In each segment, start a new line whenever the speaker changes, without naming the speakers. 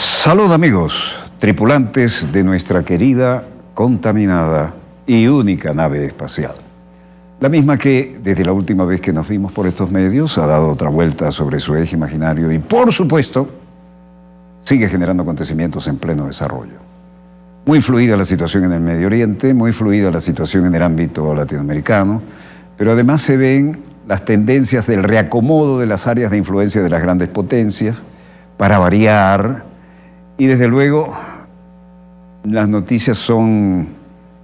Salud amigos, tripulantes de nuestra querida, contaminada y única nave espacial. La misma que, desde la última vez que nos vimos por estos medios, ha dado otra vuelta sobre su eje imaginario y, por supuesto, sigue generando acontecimientos en pleno desarrollo. Muy fluida la situación en el Medio Oriente, muy fluida la situación en el ámbito latinoamericano, pero además se ven las tendencias del reacomodo de las áreas de influencia de las grandes potencias, para variar. Y desde luego, las noticias son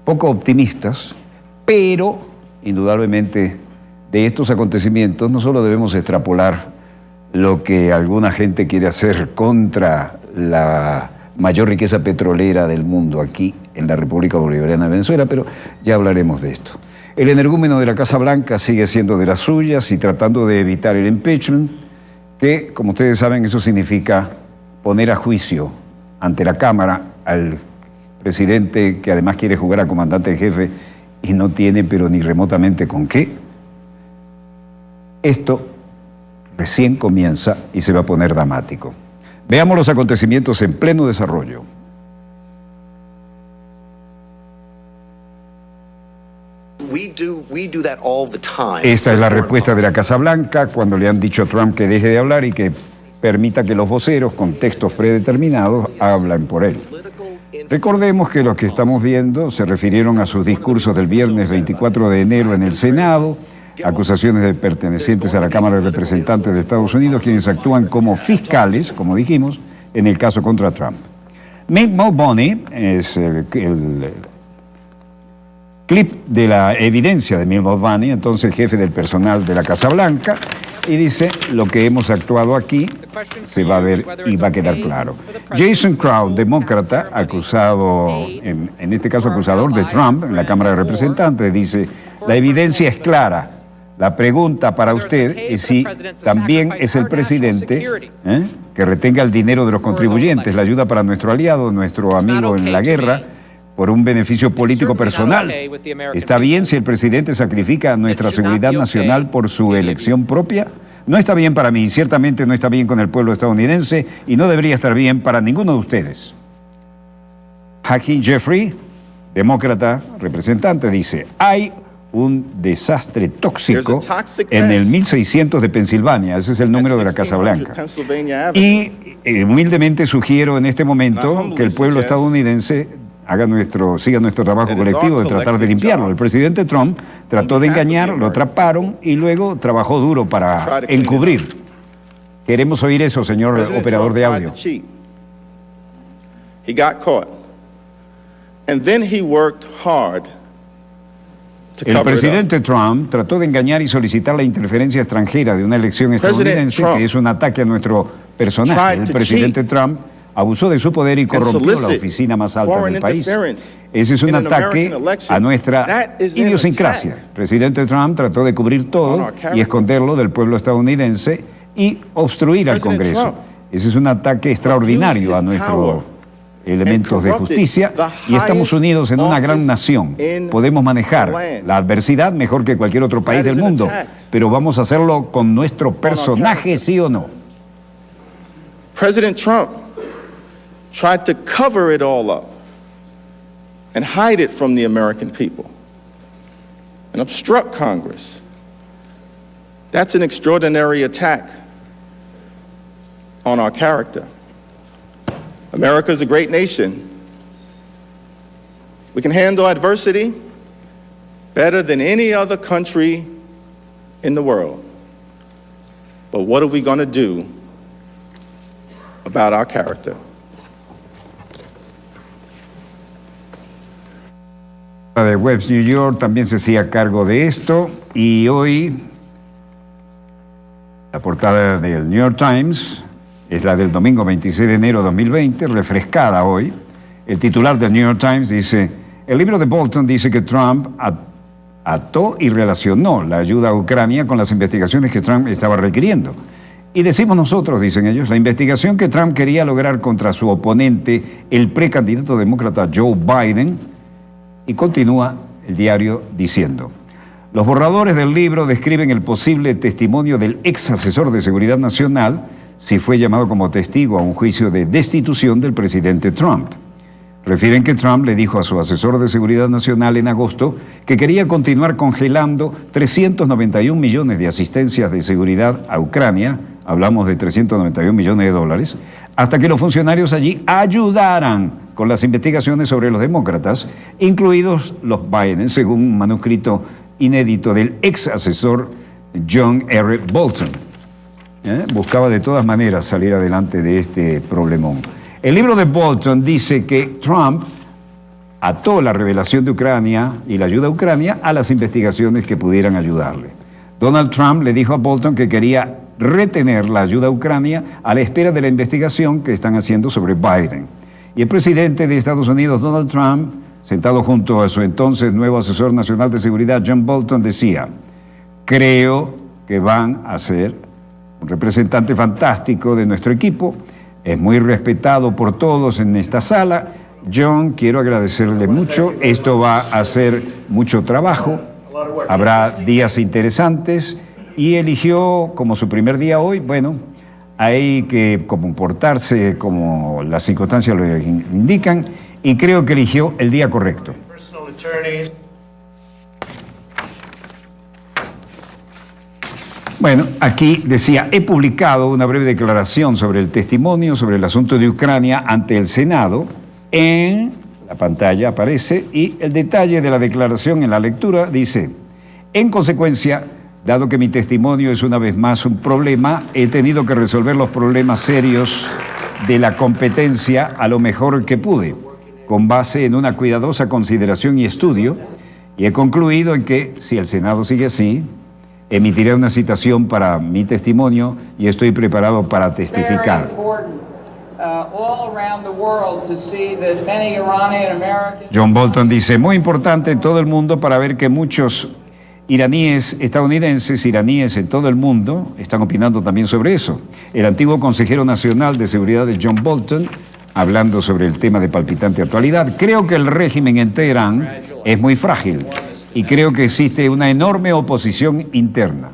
poco optimistas, pero indudablemente de estos acontecimientos no solo debemos extrapolar lo que alguna gente quiere hacer contra la mayor riqueza petrolera del mundo aquí en la República Bolivariana de Venezuela, pero ya hablaremos de esto. El energúmeno de la Casa Blanca sigue siendo de las suyas y tratando de evitar el impeachment, que, como ustedes saben, eso significa poner a juicio ante la Cámara al presidente que además quiere jugar a comandante en jefe y no tiene pero ni remotamente con qué. Esto recién comienza y se va a poner dramático. Veamos los acontecimientos en pleno desarrollo. Esta es la respuesta de la Casa Blanca cuando le han dicho a Trump que deje de hablar y que permita que los voceros con textos predeterminados hablen por él. Recordemos que los que estamos viendo se refirieron a sus discursos del viernes 24 de enero en el Senado, acusaciones de pertenecientes a la Cámara de Representantes de Estados Unidos, quienes actúan como fiscales, como dijimos, en el caso contra Trump. Mick Mulvaney es el clip de la evidencia de Mick Mulvaney, entonces jefe del personal de la Casa Blanca, y dice, lo que hemos actuado aquí se va a ver y va a quedar claro. Jason Crow, demócrata, acusado, en este caso acusador de Trump en la Cámara de Representantes, dice, la evidencia es clara. La pregunta para usted es si también es el presidente que retenga el dinero de los contribuyentes, la ayuda para nuestro aliado, nuestro amigo en la guerra, por un beneficio político personal. ¿Está bien si el presidente sacrifica nuestra seguridad nacional por su elección propia? No está bien para mí, ciertamente no está bien con el pueblo estadounidense y no debería estar bien para ninguno de ustedes. Hakeem Jeffrey, demócrata representante, dice, hay un desastre tóxico en el 1600 de Pensilvania, ese es el número de la Casa Blanca. Y humildemente sugiero en este momento que el pueblo estadounidense siga nuestro trabajo colectivo de tratar de limpiarlo. El presidente Trump trató de engañar, lo atraparon y luego trabajó duro para encubrir. Queremos oír eso, señor operador de audio.
He got caught. And then he worked hard to
El
cover it
presidente Trump trató de engañar y solicitar la interferencia extranjera de una elección estadounidense, que es un ataque a nuestro personaje. El presidente Trump abusó de su poder y corrompió la oficina más alta del país. Ese es un ataque a nuestra idiosincrasia. El presidente Trump trató de cubrir todo y esconderlo del pueblo estadounidense y obstruir al Congreso. Ese es un ataque extraordinario a nuestros elementos de justicia y estamos unidos en una gran nación. Podemos manejar la adversidad mejor que cualquier otro país del mundo, pero vamos a hacerlo con nuestro personaje, ¿sí o no?
President Trump tried to cover it all up and hide it from the American people and obstruct Congress. That's an extraordinary attack on our character. America is a great nation. We can handle adversity better than any other country in the world. But what are we going to do about our character?
De Webs New York también se hacía cargo de esto y hoy la portada del New York Times es la del domingo 26 de enero de 2020, refrescada hoy. El titular del New York Times dice, el libro de Bolton dice que Trump ató y relacionó la ayuda a Ucrania con las investigaciones que Trump estaba requiriendo. Y decimos nosotros, dicen ellos, la investigación que Trump quería lograr contra su oponente, el precandidato demócrata Joe Biden, y continúa el diario diciendo: los borradores del libro describen el posible testimonio del ex asesor de Seguridad Nacional si fue llamado como testigo a un juicio de destitución del presidente Trump. Refieren que Trump le dijo a su asesor de Seguridad Nacional en agosto que quería continuar congelando 391 millones de asistencias de seguridad a Ucrania, hablamos de 391 millones de dólares, hasta que los funcionarios allí ayudaran con las investigaciones sobre los demócratas, incluidos los Biden, según un manuscrito inédito del ex asesor John R. Bolton. Buscaba de todas maneras salir adelante de este problemón. El libro de Bolton dice que Trump ató la revelación de Ucrania y la ayuda a Ucrania a las investigaciones que pudieran ayudarle. Donald Trump le dijo a Bolton que quería retener la ayuda a Ucrania a la espera de la investigación que están haciendo sobre Biden. Y el presidente de Estados Unidos, Donald Trump, sentado junto a su entonces nuevo asesor nacional de seguridad, John Bolton, decía: creo que van a ser un representante fantástico de nuestro equipo. Es muy respetado por todos en esta sala. John, quiero agradecerle mucho. Esto va a hacer mucho trabajo. Habrá días interesantes. Y eligió como su primer día hoy, bueno, hay que comportarse como las circunstancias lo indican, y creo que eligió el día correcto. Bueno, aquí decía: he publicado una breve declaración sobre el testimonio sobre el asunto de Ucrania ante el Senado. En la pantalla aparece, y el detalle de la declaración en la lectura dice: en consecuencia, dado que mi testimonio es una vez más un problema, he tenido que resolver los problemas serios de la competencia a lo mejor que pude, con base en una cuidadosa consideración y estudio, y he concluido en que, si el Senado sigue así, emitiré una citación para mi testimonio y estoy preparado para testificar. John Bolton dice: muy importante en todo el mundo para ver que muchos estadounidenses en todo el mundo están opinando también sobre eso. El antiguo consejero nacional de seguridad de John Bolton, hablando sobre el tema de palpitante actualidad: creo que el régimen en Teherán es muy frágil y creo que existe una enorme oposición interna.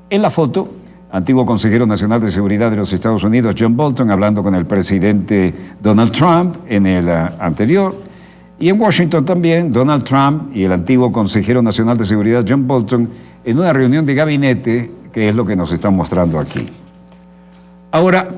En la foto, antiguo consejero nacional de seguridad de los Estados Unidos, John Bolton, hablando con el presidente Donald Trump en el anterior. Y en Washington también, Donald Trump y el antiguo consejero nacional de seguridad, John Bolton, en una reunión de gabinete, que es lo que nos están mostrando aquí. Ahora,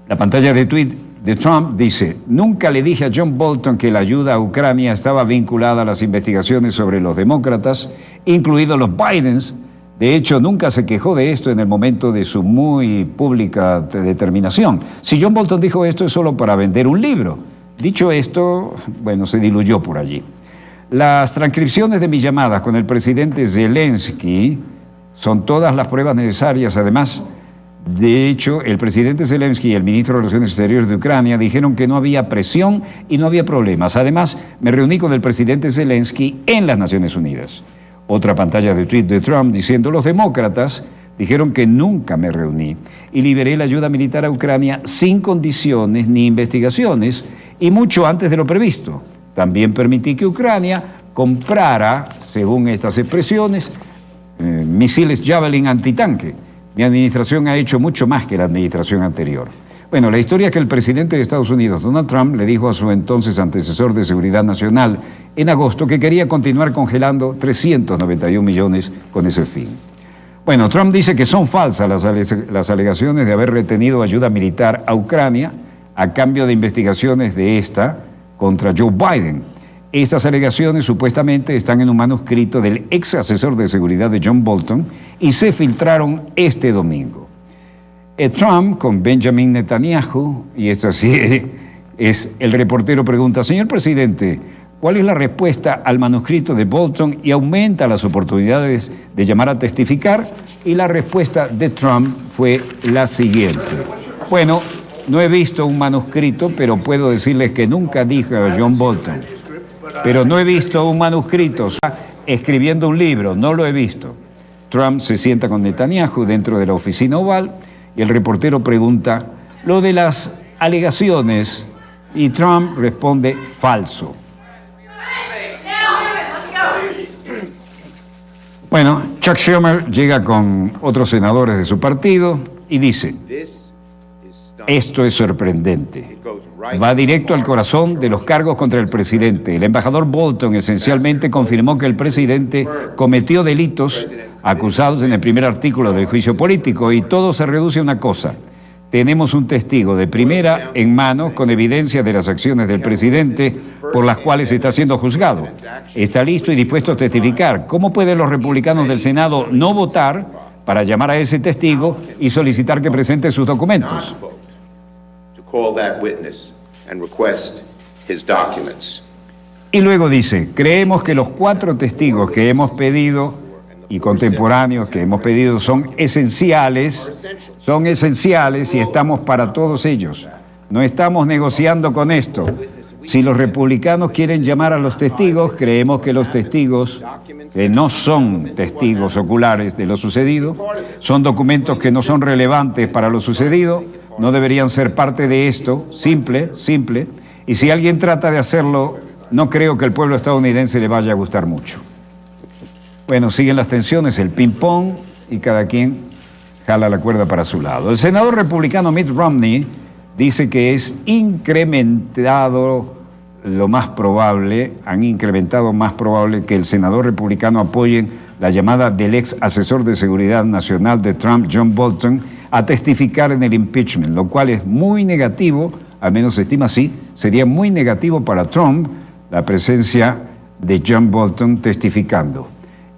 la pantalla de tweet de Trump dice: nunca le dije a John Bolton que la ayuda a Ucrania estaba vinculada a las investigaciones sobre los demócratas, incluidos los Bidens. De hecho, nunca se quejó de esto en el momento de su muy pública determinación. Si John Bolton dijo esto, es solo para vender un libro. Dicho esto, bueno, se diluyó por allí. Las transcripciones de mis llamadas con el presidente Zelensky son todas las pruebas necesarias. Además, de hecho, el presidente Zelensky y el ministro de Relaciones Exteriores de Ucrania dijeron que no había presión y no había problemas. Además, me reuní con el presidente Zelensky en las Naciones Unidas. Otra pantalla de tweet de Trump diciendo: los demócratas dijeron que nunca me reuní y liberé la ayuda militar a Ucrania sin condiciones ni investigaciones, y mucho antes de lo previsto. También permití que Ucrania comprara, según estas expresiones, misiles Javelin antitanque. Mi administración ha hecho mucho más que la administración anterior. Bueno, la historia es que el presidente de Estados Unidos, Donald Trump, le dijo a su entonces antecesor de Seguridad Nacional en agosto que quería continuar congelando 391 millones con ese fin. Bueno, Trump dice que son falsas las alegaciones de haber retenido ayuda militar a Ucrania a cambio de investigaciones de esta contra Joe Biden. Estas alegaciones supuestamente están en un manuscrito del ex asesor de seguridad de John Bolton y se filtraron este domingo. Trump con Benjamin Netanyahu, y esto sí es, el reportero pregunta: señor presidente, ¿cuál es la respuesta al manuscrito de Bolton y aumenta las oportunidades de llamar a testificar? Y la respuesta de Trump fue la siguiente: bueno, no he visto un manuscrito, pero puedo decirles que nunca dije a John Bolton. Pero no he visto un manuscrito. escribiendo un libro, no lo he visto. Trump se sienta con Netanyahu dentro de la oficina oval y el reportero pregunta lo de las alegaciones y Trump responde falso. Bueno, Chuck Schumer llega con otros senadores de su partido y dice, esto es sorprendente. Va directo al corazón de los cargos contra el presidente. El embajador Bolton esencialmente confirmó que el presidente cometió delitos acusados en el primer artículo del juicio político y todo se reduce a una cosa. Tenemos un testigo de primera en mano con evidencia de las acciones del presidente por las cuales está siendo juzgado. Está listo y dispuesto a testificar. ¿Cómo pueden los republicanos del Senado no votar para llamar a ese testigo y solicitar que presente sus documentos? Y luego dice, creemos que los 4 testigos que hemos pedido y contemporáneos que hemos pedido son esenciales y estamos para todos ellos. No estamos negociando con esto. Si los republicanos quieren llamar a los testigos, creemos que los testigos que no son testigos oculares de lo sucedido, son documentos que no son relevantes para lo sucedido, no deberían ser parte de esto, simple, y si alguien trata de hacerlo, no creo que el pueblo estadounidense le vaya a gustar mucho. Bueno, siguen las tensiones, el ping-pong, y cada quien jala la cuerda para su lado. El senador republicano Mitt Romney dice que es incrementado más probable que el senador republicano apoye la llamada del ex asesor de seguridad nacional de Trump, John Bolton, a testificar en el impeachment, lo cual es muy negativo, al menos se estima así, sería muy negativo para Trump la presencia de John Bolton testificando.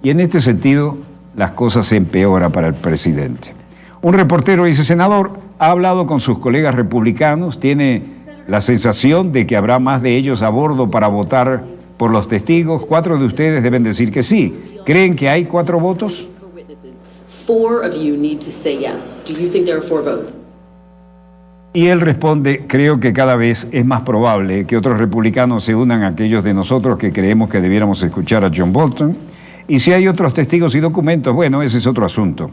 Y en este sentido, las cosas se empeoran para el presidente. Un reportero dice, senador, ha hablado con sus colegas republicanos, tiene la sensación de que habrá más de ellos a bordo para votar por los testigos. 4 de ustedes deben decir que sí. ¿Creen que hay 4 votos?
4 of you need to say yes. Do you think there are 4 votes?
Y él responde, creo que cada vez es más probable que otros republicanos se unan a aquellos de nosotros que creemos que debiéramos escuchar a John Bolton. Y si hay otros testigos y documentos, bueno, ese es otro asunto.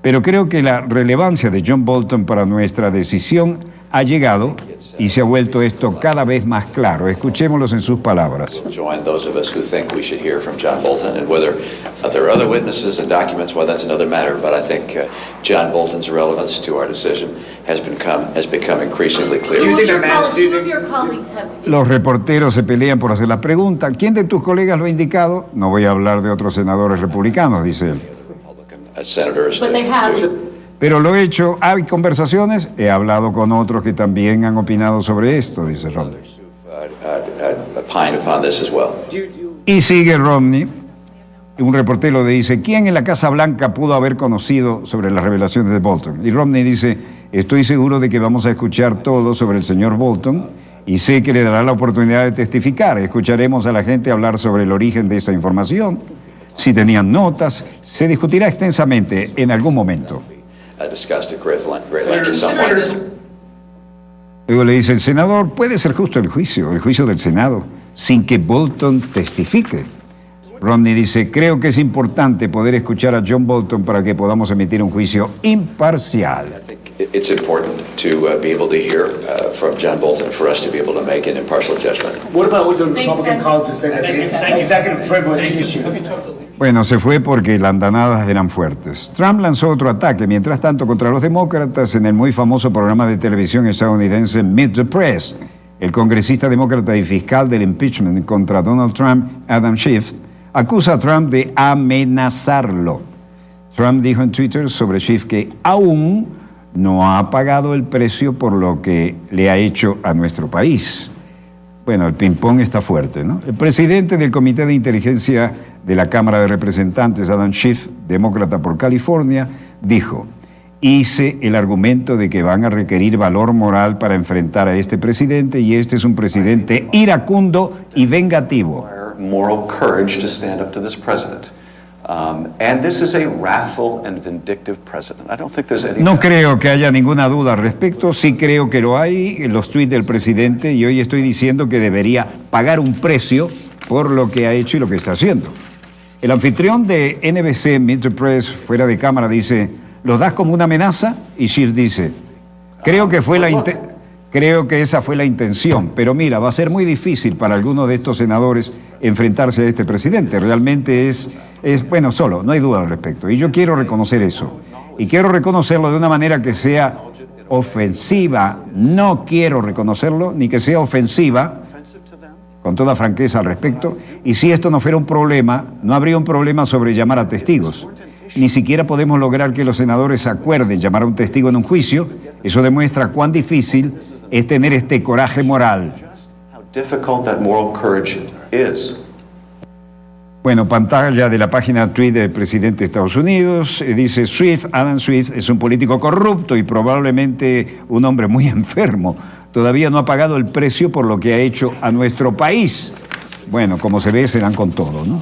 Pero creo que la relevancia de John Bolton para nuestra decisión ha llegado y se ha vuelto esto cada vez más claro. Escuchémoslos en sus palabras.
Join those of us who think we should hear from John Bolton, and whether there are other witnesses and documents, well, that's another matter. But I think John Bolton's relevance to our decision has become increasingly clear.
Los reporteros se pelean por hacer la pregunta. ¿Quién de tus colegas lo ha indicado? No voy a hablar de otros senadores republicanos, dice él. Pero lo he hecho, hay conversaciones, he hablado con otros que también han opinado sobre esto, dice Romney. Y sigue Romney, un reportero le dice, ¿quién en la Casa Blanca pudo haber conocido sobre las revelaciones de Bolton? Y Romney dice, estoy seguro de que vamos a escuchar todo sobre el señor Bolton y sé que le dará la oportunidad de testificar. Escucharemos a la gente hablar sobre el origen de esa información, si tenían notas, se discutirá extensamente en algún momento. Luego le dice el senador, puede ser justo el juicio del Senado, sin que Bolton testifique. Romney dice, creo que es importante poder escuchar a John Bolton para que podamos emitir un juicio imparcial.
It's important to be able to hear from John Bolton for us to be able to make an impartial judgment.
What about what the Republican colleagues said that the executive privilege issue?
Bueno, se fue porque las andanadas eran fuertes. Trump lanzó otro ataque, mientras tanto, contra los demócratas en el muy famoso programa de televisión estadounidense Meet the Press. El congresista demócrata y fiscal del impeachment contra Donald Trump, Adam Schiff, acusa a Trump de amenazarlo. Trump dijo en Twitter sobre Schiff que aún no ha pagado el precio por lo que le ha hecho a nuestro país. Bueno, el ping-pong está fuerte, ¿no? El presidente del Comité de Inteligencia de la Cámara de Representantes, Adam Schiff, demócrata por California, dijo, hice el argumento de que van a requerir valor moral para enfrentar a este presidente y este es un presidente iracundo y vengativo.
Moral courage to stand up to this president. And this is a wrathful and vindictive president. I don't think there's any...
No creo que haya ninguna duda al respecto, sí creo que lo hay en los tweets del presidente y hoy estoy diciendo que debería pagar un precio por lo que ha hecho y lo que está haciendo. El anfitrión de NBC, Meet the Press, fuera de cámara, dice, ¿los das como una amenaza? Y Schiff dice, creo que esa fue la intención, pero mira, va a ser muy difícil para algunos de estos senadores enfrentarse a este presidente. Realmente es bueno, solo, no hay duda al respecto. Y yo quiero reconocer eso. Y quiero reconocerlo de una manera que sea ofensiva. No quiero reconocerlo, ni que sea ofensiva, con toda franqueza al respecto. Y si esto no fuera un problema, no habría un problema sobre llamar a testigos. Ni siquiera podemos lograr que los senadores acuerden llamar a un testigo en un juicio. Eso demuestra cuán difícil es tener este coraje moral. Bueno, pantalla de la página Twitter del presidente de Estados Unidos. Dice, Adam Schiff es un político corrupto y probablemente un hombre muy enfermo. Todavía no ha pagado el precio por lo que ha hecho a nuestro país. Bueno, como se ve, se dan con todo, ¿no?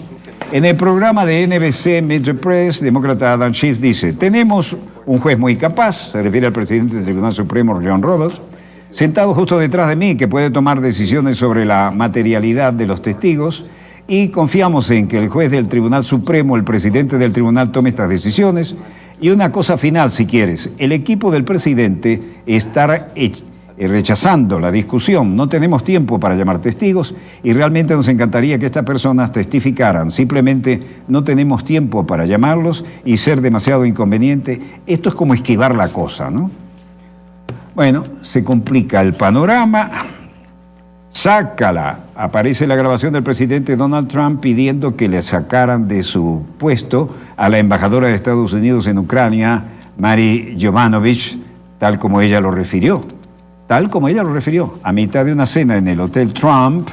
En el programa de NBC Meet the Press, demócrata Adam Schiff dice, tenemos un juez muy capaz, se refiere al presidente del Tribunal Supremo, John Roberts, sentado justo detrás de mí, que puede tomar decisiones sobre la materialidad de los testigos, y confiamos en que el juez del Tribunal Supremo, el presidente del tribunal, tome estas decisiones. Y una cosa final, si quieres, el equipo del presidente está rechazando la discusión. No tenemos tiempo para llamar testigos y realmente nos encantaría que estas personas testificaran. Simplemente no tenemos tiempo para llamarlos y ser demasiado inconveniente. Esto es como esquivar la cosa, ¿no? Bueno, se complica el panorama. Sácala. Aparece la grabación del presidente Donald Trump pidiendo que le sacaran de su puesto a la embajadora de Estados Unidos en Ucrania, Mary Jovanovic, tal como ella lo refirió. Tal como ella lo refirió. A mitad de una cena en el Hotel Trump,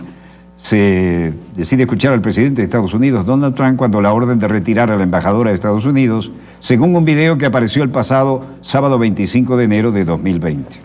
se decide escuchar al presidente de Estados Unidos, Donald Trump, cuando la orden de retirar a la embajadora de Estados Unidos, según un video que apareció el pasado sábado 25 de enero de 2020.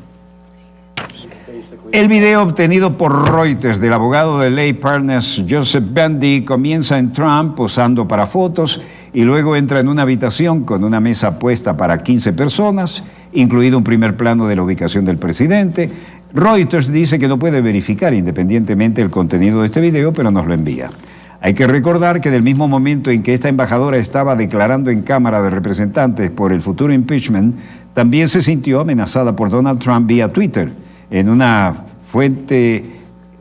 El video obtenido por Reuters del abogado de Lay Partners, Joseph Bundy, comienza en Trump posando para fotos y luego entra en una habitación con una mesa puesta para 15 personas, incluido un primer plano de la ubicación del presidente. Reuters dice que no puede verificar independientemente el contenido de este video, pero nos lo envía. Hay que recordar que del mismo momento en que esta embajadora estaba declarando en Cámara de Representantes por el futuro impeachment, también se sintió amenazada por Donald Trump vía Twitter, en una fuente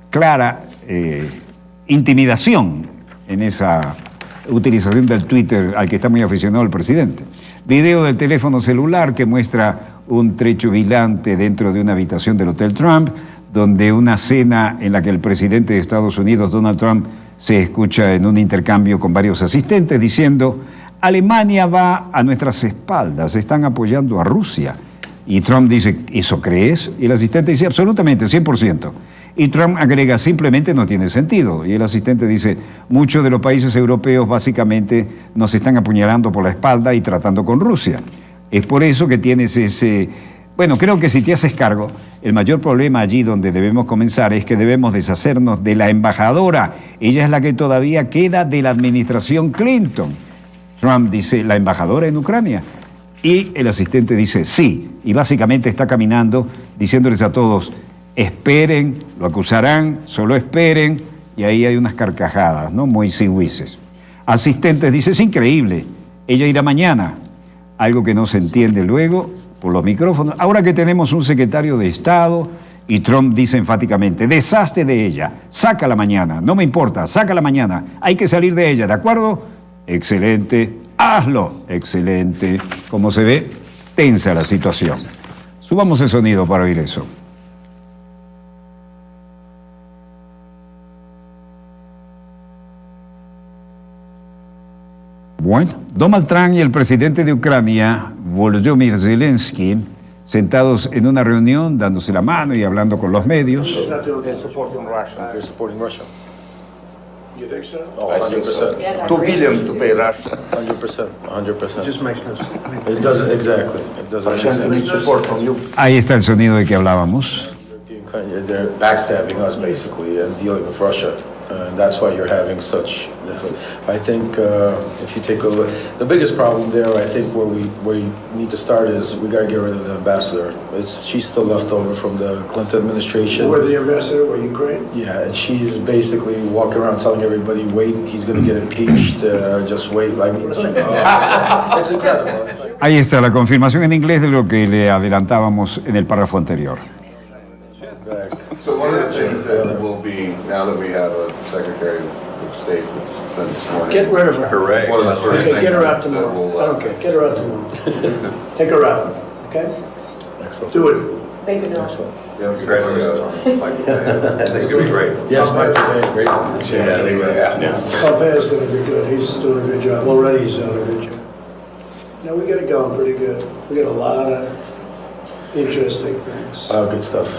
clara, intimidación en esa utilización del Twitter al que está muy aficionado el presidente. Video del teléfono celular que muestra un trecho vigilante dentro de una habitación del Hotel Trump, donde una cena en la que el presidente de Estados Unidos, Donald Trump, se escucha en un intercambio con varios asistentes diciendo, Alemania va a nuestras espaldas, están apoyando a Rusia. Y Trump dice, ¿eso crees? Y el asistente dice, absolutamente, 100%. Y Trump agrega, simplemente no tiene sentido. Y el asistente dice, muchos de los países europeos básicamente nos están apuñalando por la espalda y tratando con Rusia. Es por eso que tienes ese... Bueno, creo que si te haces cargo, el mayor problema allí donde debemos comenzar es que debemos deshacernos de la embajadora. Ella es la que todavía queda de la administración Clinton. Trump dice, ¿la embajadora en Ucrania? Y el asistente dice, sí. Y básicamente está caminando diciéndoles a todos, esperen, lo acusarán, solo esperen. Y ahí hay unas carcajadas, ¿no? Muy sigüices. Asistentes dice, es increíble, ella irá mañana. Algo que no se entiende luego por los micrófonos. Ahora que tenemos un secretario de Estado, y Trump dice enfáticamente, deshazte de ella, sácala mañana, no me importa, sácala mañana, hay que salir de ella, ¿de acuerdo? Excelente, hazlo, excelente. Como se ve, tensa la situación. Subamos el sonido para oír eso. Bueno, Donald Trump y el presidente de Ucrania, Volodymyr Zelensky, sentados en una reunión, dándose la mano y hablando con los medios.
They're supporting Russia.
They're supporting Russia.
You think so?
Oh, 100%.
2 billion to pay Russia.
100%. 100%.
Just makes no sense.
It doesn't, exactly. It doesn't make
Russia needs
sense.
support from you.
Ah,
Ahí está el sonido de que hablábamos.
They're backstabbing us, basically, and dealing with Russia. That's why you're having such. I think if you take a look, the biggest problem there, I think where you need to start is we got to get rid of the ambassador. She's still left over from the Clinton administration.
Where the ambassador, where Ukraine?
Yeah, and she's basically walking around telling everybody, wait, he's going to get impeached, just wait. Like, it's incredible.
Ahí está la confirmación en inglés de lo que le adelantábamos en el párrafo anterior.
So one of the things that will be, now that we have a Secretary of State that's been sworn in.
Get rid of her.
Hooray. One of the first
Okay, get
things
her out
that
tomorrow.
will,
I don't care, get her out tomorrow. Take her out, okay?
Excellent.
Do it.
Excellent.
Yeah, congratulations. I think it'll be great.
Yes, Mike, great.
Pompeo's gonna be good, he's doing a good job, already he's doing a good job. No, we got it going pretty good. We got a lot of interesting things.
Good stuff.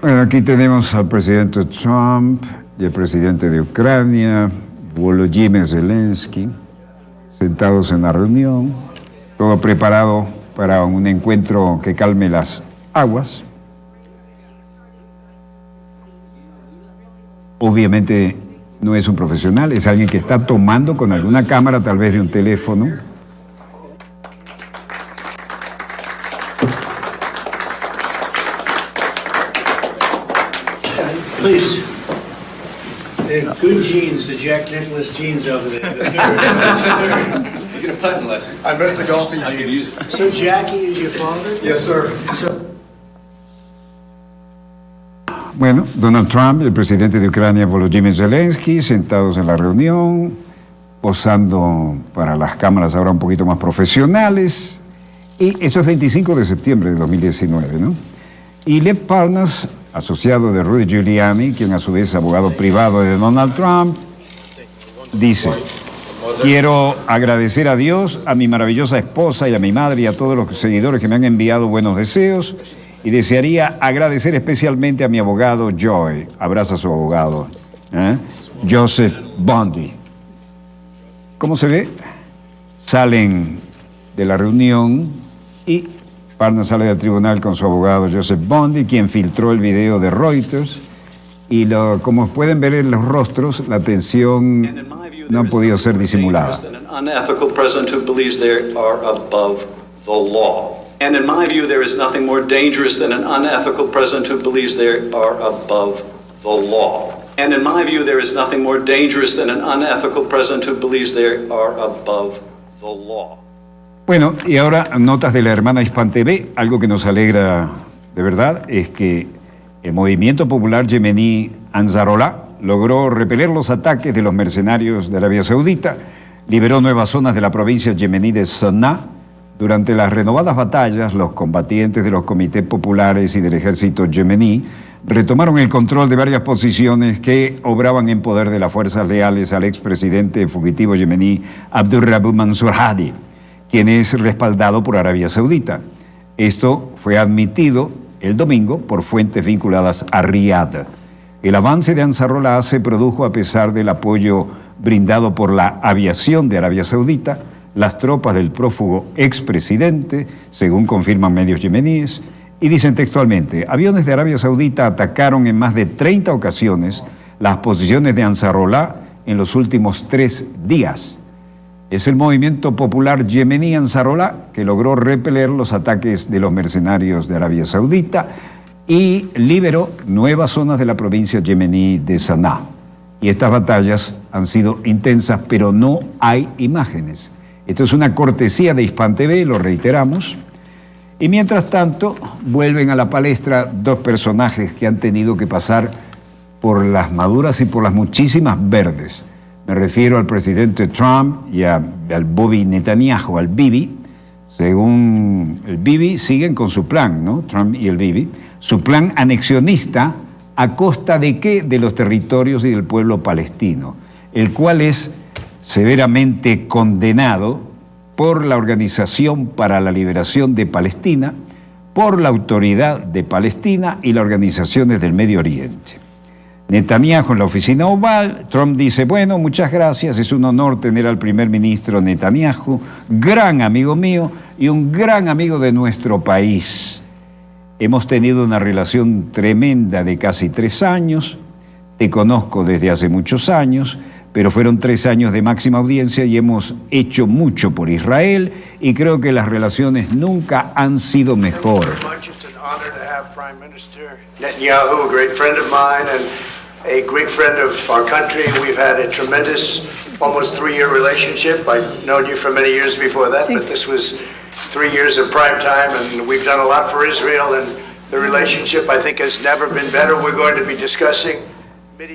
Bueno, aquí tenemos al presidente Trump y el presidente de Ucrania, Volodymyr Zelensky, sentados en la reunión, todo preparado para un encuentro que calme las aguas. Obviamente no es un profesional, es alguien que está tomando con alguna cámara, tal vez de un teléfono.
Please. They're good genes, the Jack Nicklaus genes over there.
Get a putting lesson. I missed the golfing genes.
So Jackie is your father?
Yes, sir.
Bueno, Donald Trump y el presidente de Ucrania, Volodymyr Zelensky, sentados en la reunión, posando para las cámaras ahora un poquito más profesionales. Y eso es 25 de septiembre de 2019, ¿no? Y Lev Parnas, asociado de Rudy Giuliani, quien a su vez es abogado privado de Donald Trump, dice: quiero agradecer a Dios, a mi maravillosa esposa y a mi madre y a todos los seguidores que me han enviado buenos deseos, y desearía agradecer especialmente a mi abogado Joy, abraza a su abogado, Joseph Bondi. ¿Cómo se ve? Salen de la reunión y Parnas sale del tribunal con su abogado Joseph Bondi, quien filtró el video de Reuters, y como pueden ver en los rostros, la tensión no ha podido ser disimulada.
And in my view, there is nothing more dangerous than an unethical president who believes they are above the law. And in my view, there is nothing more dangerous than an unethical president who believes they are above the law.
Bueno, y ahora notas de la hermana Hispan TV. Algo que nos alegra de verdad es que el movimiento popular yemení Ansarollah logró repeler los ataques de los mercenarios de Arabia Saudita, liberó nuevas zonas de la provincia yemení de Sanaa. Durante las renovadas batallas, los combatientes de los comités populares y del ejército yemení retomaron el control de varias posiciones que obraban en poder de las fuerzas leales al expresidente fugitivo yemení Abdurrahman Mansur Hadi, quien es respaldado por Arabia Saudita. Esto fue admitido el domingo por fuentes vinculadas a Riad. El avance de Ansarollah se produjo a pesar del apoyo brindado por la aviación de Arabia Saudita, las tropas del prófugo expresidente, según confirman medios yemeníes, y dicen textualmente: aviones de Arabia Saudita atacaron en más de 30 ocasiones las posiciones de Ansarollah en los últimos 3 días. Es el movimiento popular yemení Ansarollah que logró repeler los ataques de los mercenarios de Arabia Saudita y liberó nuevas zonas de la provincia yemení de Sanaa. Y estas batallas han sido intensas, pero no hay imágenes. Esto es una cortesía de Hispan TV, lo reiteramos. Y mientras tanto, vuelven a la palestra dos personajes que han tenido que pasar por las maduras y por las muchísimas verdes. Me refiero al presidente Trump y al Bobby Netanyahu, al Bibi. Según el Bibi, siguen con su plan, ¿no? Trump y el Bibi. Su plan anexionista, ¿a costa de qué? De los territorios y del pueblo palestino, el cual es severamente condenado por la Organización para la Liberación de Palestina, por la Autoridad de Palestina y las organizaciones del Medio Oriente. Netanyahu en la oficina oval, Trump dice: bueno, muchas gracias, es un honor tener al primer ministro Netanyahu, gran amigo mío y un gran amigo de nuestro país. Hemos tenido una relación tremenda de casi 3 años. Te conozco desde hace muchos años, pero fueron 3 años de máxima audiencia y hemos hecho mucho por Israel y creo que las relaciones nunca han sido mejor.
It's an honor to have Prime Minister Netanyahu, a great friend of mine and a great friend of our country. We've had a tremendous, almost 3-year relationship. I've known you for many years before that, but this was 3 years of prime time, and we've done a lot for Israel, and the relationship, I think, has never been better. We're going to be discussing.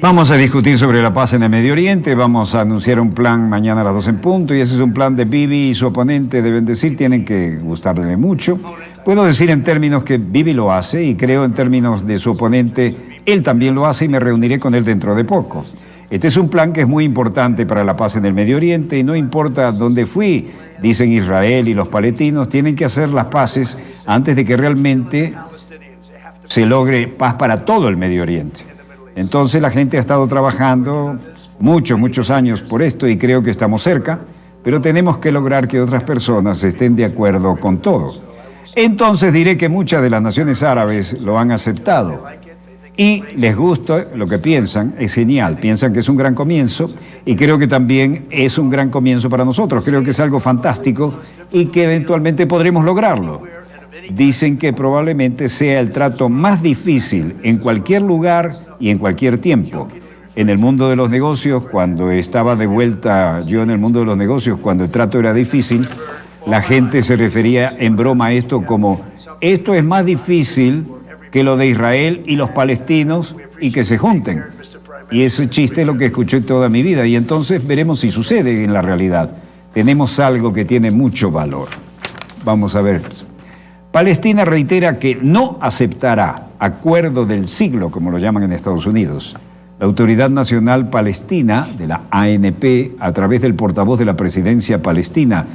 Vamos a discutir sobre la paz en el Medio Oriente, vamos a anunciar un plan mañana a las 12 en punto, y ese es un plan de Bibi y su oponente, deben decir, tienen que gustarle mucho. Puedo decir en términos que Bibi lo hace, y creo en términos de su oponente, él también lo hace y me reuniré con él dentro de poco. Este es un plan que es muy importante para la paz en el Medio Oriente, y no importa dónde fui, dicen Israel y los palestinos, tienen que hacer las paces antes de que realmente se logre paz para todo el Medio Oriente. Entonces la gente ha estado trabajando muchos años por esto y creo que estamos cerca, pero tenemos que lograr que otras personas estén de acuerdo con todo. Entonces diré que muchas de las naciones árabes lo han aceptado y les gusta lo que piensan, es genial, piensan que es un gran comienzo y creo que también es un gran comienzo para nosotros, creo que es algo fantástico y que eventualmente podremos lograrlo. Dicen que probablemente sea el trato más difícil en cualquier lugar y en cualquier tiempo. En el mundo de los negocios, cuando estaba de vuelta yo en el mundo de los negocios, cuando el trato era difícil, la gente se refería en broma a esto como, esto es más difícil que lo de Israel y los palestinos y que se junten. Y ese chiste es lo que escuché toda mi vida y entonces veremos si sucede en la realidad. Tenemos algo que tiene mucho valor. Vamos a ver. Palestina reitera que no aceptará acuerdo del siglo, como lo llaman en Estados Unidos. La Autoridad Nacional Palestina, de la ANP, a través del portavoz de la presidencia palestina,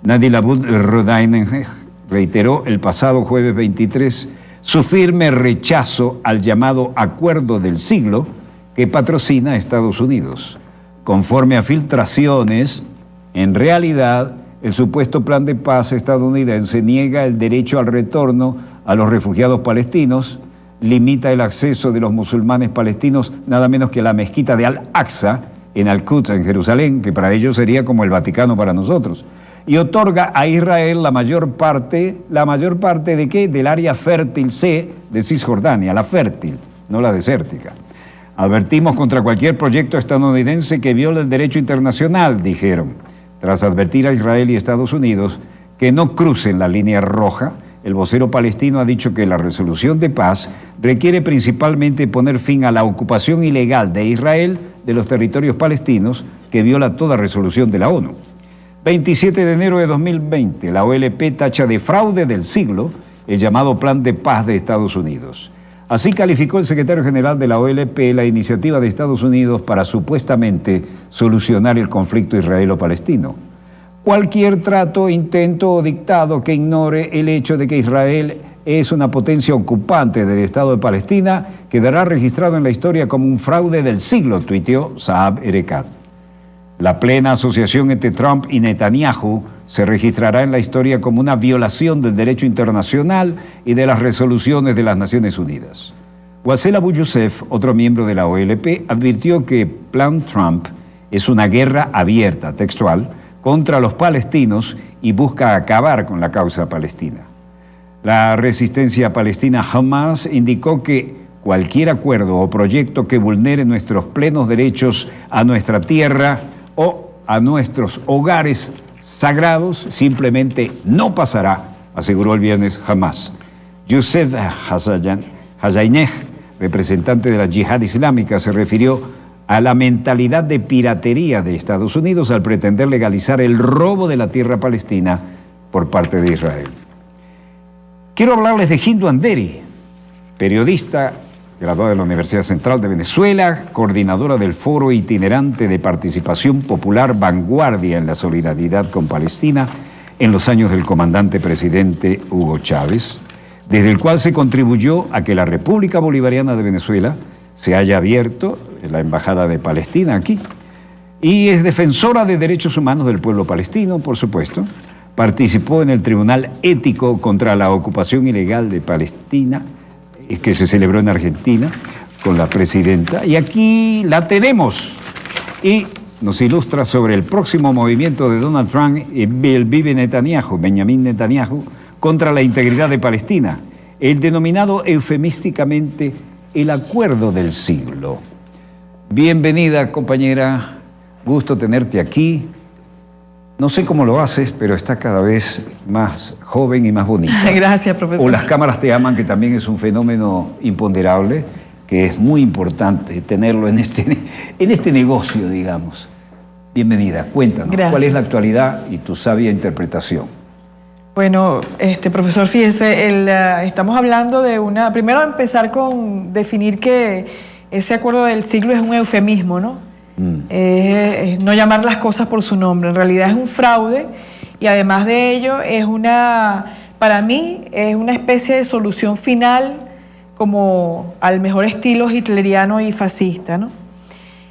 Nabil Abu Rodainen, reiteró el pasado jueves 23 su firme rechazo al llamado acuerdo del siglo que patrocina Estados Unidos. Conforme a filtraciones, en realidad, el supuesto plan de paz estadounidense niega el derecho al retorno a los refugiados palestinos, limita el acceso de los musulmanes palestinos nada menos que a la mezquita de Al-Aqsa en Al-Quds, en Jerusalén, que para ellos sería como el Vaticano para nosotros, y otorga a Israel la mayor parte ¿de qué? Del área fértil C de Cisjordania, la fértil, no la desértica. Advertimos contra cualquier proyecto estadounidense que viole el derecho internacional, dijeron. Tras advertir a Israel y Estados Unidos que no crucen la línea roja, el vocero palestino ha dicho que la resolución de paz requiere principalmente poner fin a la ocupación ilegal de Israel de los territorios palestinos que viola toda resolución de la ONU. 27 de enero de 2020, la OLP tacha de fraude del siglo el llamado Plan de Paz de Estados Unidos. Así calificó el secretario general de la OLP la iniciativa de Estados Unidos para supuestamente solucionar el conflicto israelo-palestino. Cualquier trato, intento o dictado que ignore el hecho de que Israel es una potencia ocupante del Estado de Palestina quedará registrado en la historia como un fraude del siglo, tuiteó Saab Erekat. La plena asociación entre Trump y Netanyahu se registrará en la historia como una violación del derecho internacional y de las resoluciones de las Naciones Unidas. Wassel Abu Youssef, otro miembro de la OLP, advirtió que Plan Trump es una guerra abierta, textual, contra los palestinos y busca acabar con la causa palestina. La resistencia palestina Hamas indicó que cualquier acuerdo o proyecto que vulnere nuestros plenos derechos a nuestra tierra o a nuestros hogares sagrados simplemente no pasará, aseguró el viernes Hamas. Youssef Hazaineh, representante de la Yihad Islámica, se refirió a la mentalidad de piratería de Estados Unidos al pretender legalizar el robo de la tierra palestina por parte de Israel. Quiero hablarles de Hindu Anderi, periodista graduada de la Universidad Central de Venezuela, coordinadora del Foro Itinerante de Participación Popular Vanguardia en la Solidaridad con Palestina en los años del comandante presidente Hugo Chávez, desde el cual se contribuyó a que la República Bolivariana de Venezuela se haya abierto la Embajada de Palestina aquí, y es defensora de derechos humanos del pueblo palestino, por supuesto. participó en el Tribunal Ético contra la Ocupación Ilegal de Palestina, que se celebró en Argentina, con la presidenta. Y aquí la tenemos. Y nos ilustra sobre el próximo movimiento de Donald Trump y el Bibi Netanyahu, Benjamín Netanyahu, contra la integridad de Palestina, el denominado eufemísticamente el acuerdo del siglo. Bienvenida, compañera, gusto tenerte aquí. No sé cómo lo haces, pero estás cada vez más joven y más bonita.
Gracias, profesor.
O las cámaras te aman, que también es un fenómeno imponderable, que es muy importante tenerlo en este negocio, digamos. Bienvenida, cuéntanos,
Gracias.
¿Cuál es la actualidad y tu sabia interpretación?
Bueno, profesor, fíjese, estamos hablando de primero empezar con definir que ese acuerdo del siglo es un eufemismo, ¿no? Es no llamar las cosas por su nombre. En realidad es un fraude y además de ello para mí es una especie de solución final como al mejor estilo hitleriano y fascista, ¿no?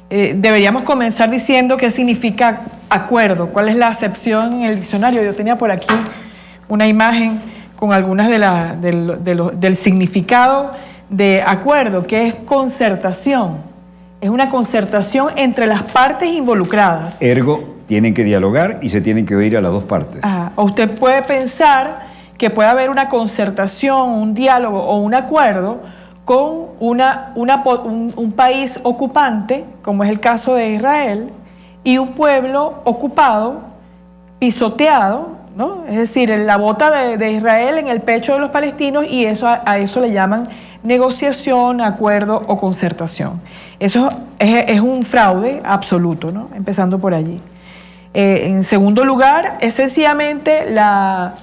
Deberíamos comenzar diciendo qué significa acuerdo, cuál es la acepción en el diccionario. Yo tenía por aquí una imagen con algunas del significado de acuerdo, que es concertación. Es una concertación entre las partes involucradas.
Ergo, tienen que dialogar y se tienen que oír a las dos partes.
O usted puede pensar que puede haber una concertación, un diálogo o un acuerdo con un país ocupante, como es el caso de Israel, y un pueblo ocupado, pisoteado, ¿no? Es decir, la bota de Israel en el pecho de los palestinos, y a eso le llaman negociación, acuerdo o concertación. Eso es un fraude absoluto, ¿no? Empezando por allí. En segundo lugar, es sencillamente la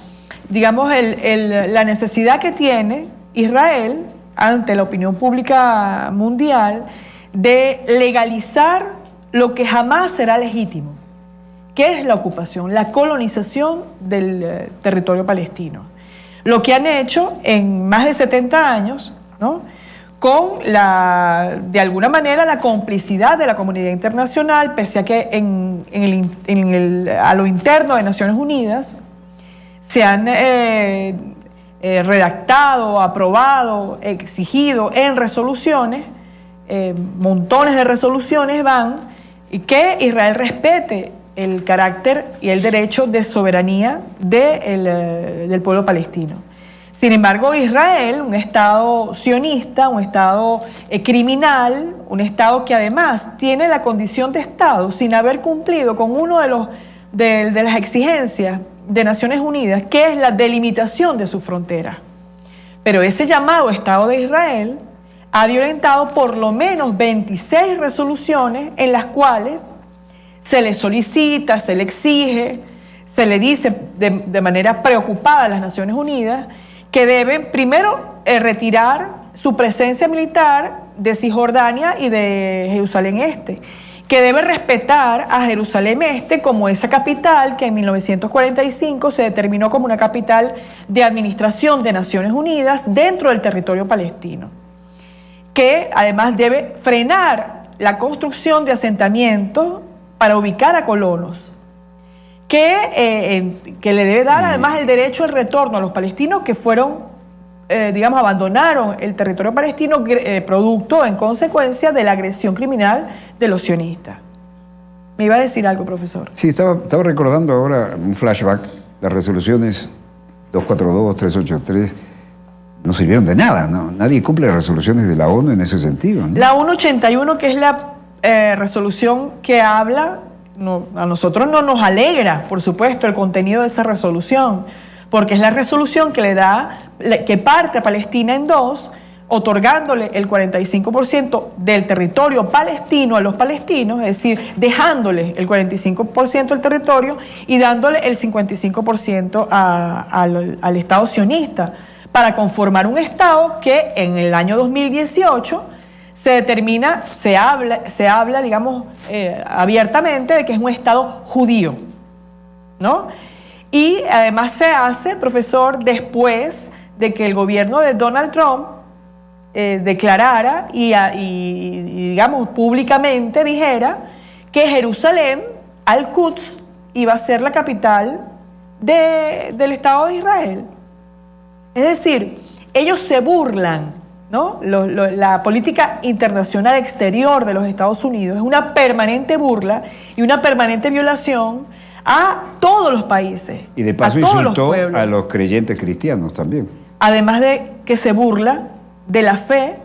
necesidad que tiene Israel ante la opinión pública mundial de legalizar lo que jamás será legítimo. ¿Qué es la ocupación? La colonización del territorio palestino. Lo que han hecho en más de 70 años, ¿no? Con de alguna manera la complicidad de la comunidad internacional, pese a que a lo interno de Naciones Unidas se han redactado, aprobado, exigido en resoluciones, montones de resoluciones y que Israel respete el carácter y el derecho de soberanía del pueblo palestino. Sin embargo, Israel, un Estado sionista, un Estado criminal, un Estado que además tiene la condición de Estado sin haber cumplido con uno de las exigencias de Naciones Unidas, que es la delimitación de su frontera. Pero ese llamado Estado de Israel ha violentado por lo menos 26 resoluciones en las cuales se le solicita, se le exige, se le dice de manera preocupada a las Naciones Unidas que deben primero retirar su presencia militar de Cisjordania y de Jerusalén Este, que debe respetar a Jerusalén Este como esa capital que en 1945 se determinó como una capital de administración de Naciones Unidas dentro del territorio palestino, que además debe frenar la construcción de asentamientos para ubicar a colonos, que le debe dar además el derecho al retorno a los palestinos que abandonaron el territorio palestino producto en consecuencia de la agresión criminal de los sionistas. ¿Me iba a decir algo, profesor?
Sí, estaba recordando ahora un flashback. Las resoluciones 242, 383 no sirvieron de nada, ¿no? Nadie cumple las resoluciones de la ONU en ese sentido, ¿no?
La 181, que es la resolución que habla, a nosotros no nos alegra, por supuesto, el contenido de esa resolución, porque es la resolución que parte a Palestina en dos, otorgándole el 45% del territorio palestino a los palestinos, es decir, dejándole el 45% del territorio y dándole el 55% al Estado sionista, para conformar un Estado que en el año 2018 se habla, digamos, abiertamente de que es un Estado judío, ¿no? Y además se hace, profesor, después de que el gobierno de Donald Trump declarara y digamos, públicamente dijera que Jerusalén, Al-Quds, iba a ser la capital del Estado de Israel. Es decir, ellos se burlan, ¿no? La política internacional exterior de los Estados Unidos es una permanente burla y una permanente violación a todos los países.
Y de paso insultó a los creyentes cristianos también.
Además de que se burla de la fe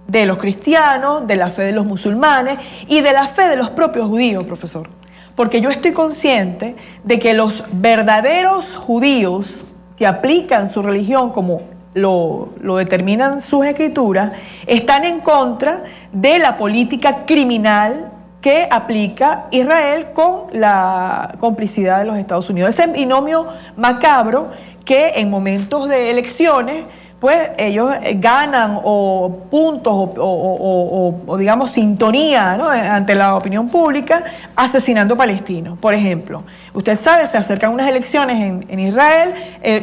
de los cristianos, de la fe de los musulmanes y de la fe de los propios judíos, profesor. Porque yo estoy consciente de que los verdaderos judíos que aplican su religión como lo determinan sus escrituras, están en contra de la política criminal que aplica Israel con la complicidad de los Estados Unidos. Ese binomio macabro que en momentos de elecciones, pues ellos ganan o puntos o digamos sintonía, ¿no?, ante la opinión pública, asesinando palestinos. Por ejemplo, usted sabe, se acercan unas elecciones en Israel,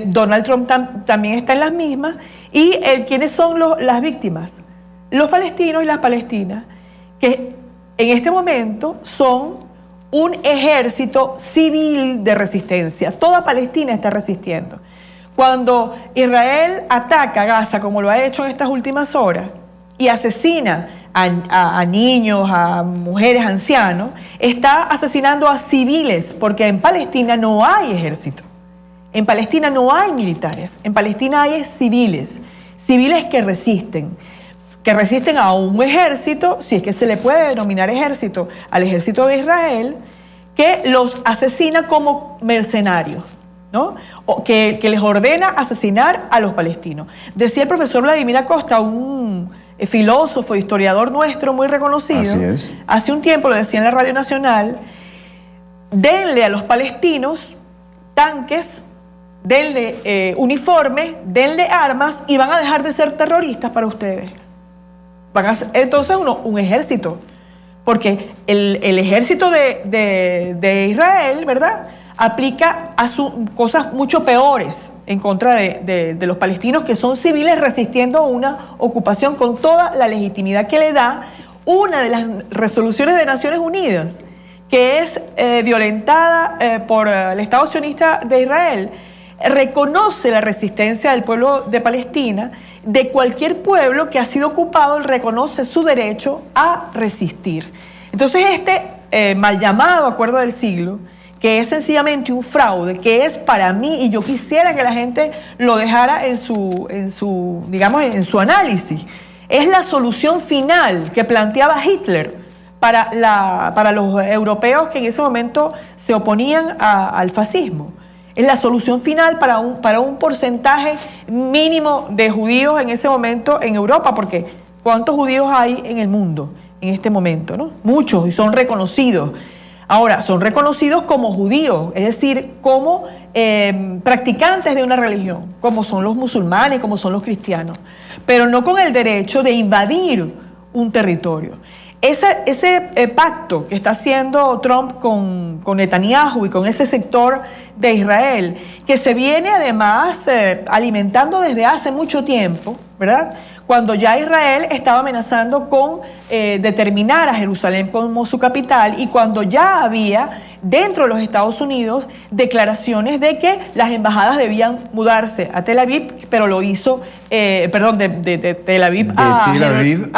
Donald Trump también está en las mismas, y ¿quiénes son las víctimas? Los palestinos y las palestinas, que en este momento son un ejército civil de resistencia. Toda Palestina está resistiendo. Cuando Israel ataca Gaza, como lo ha hecho en estas últimas horas, y asesina a niños, a mujeres, ancianos, está asesinando a civiles, porque en Palestina no hay ejército, en Palestina no hay militares, en Palestina hay civiles que resisten a un ejército, si es que se le puede denominar ejército, al ejército de Israel, que los asesina como mercenarios, ¿no? O que les ordena asesinar a los palestinos. Decía el profesor Vladimir Acosta, un filósofo, historiador nuestro muy reconocido,
así es,
hace un tiempo lo decía en la Radio Nacional: denle a los palestinos tanques, denle uniformes, denle armas y van a dejar de ser terroristas para ustedes. Van a ser entonces un ejército, porque el ejército de Israel, ¿verdad?, aplica a cosas mucho peores en contra de los palestinos, que son civiles resistiendo a una ocupación con toda la legitimidad que le da una de las resoluciones de Naciones Unidas, que es violentada por el Estado sionista de Israel. Reconoce la resistencia del pueblo de Palestina, de cualquier pueblo que ha sido ocupado, reconoce su derecho a resistir. Entonces mal llamado Acuerdo del Siglo, que es sencillamente un fraude, que es para mí, y yo quisiera que la gente lo dejara en su análisis, es la solución final que planteaba Hitler para los europeos que en ese momento se oponían al fascismo. Es la solución final para un porcentaje mínimo de judíos en ese momento en Europa, porque ¿cuántos judíos hay en el mundo en este momento, ¿no? Muchos, y son reconocidos. Ahora, son reconocidos como judíos, es decir, como practicantes de una religión, como son los musulmanes, como son los cristianos, pero no con el derecho de invadir un territorio. Ese pacto que está haciendo Trump con Netanyahu y con ese sector de Israel, que se viene además alimentando desde hace mucho tiempo, ¿verdad?, cuando ya Israel estaba amenazando con determinar a Jerusalén como su capital, y cuando ya había dentro de los Estados Unidos declaraciones de que las embajadas debían mudarse a Tel Aviv, pero lo hizo, de Tel Aviv a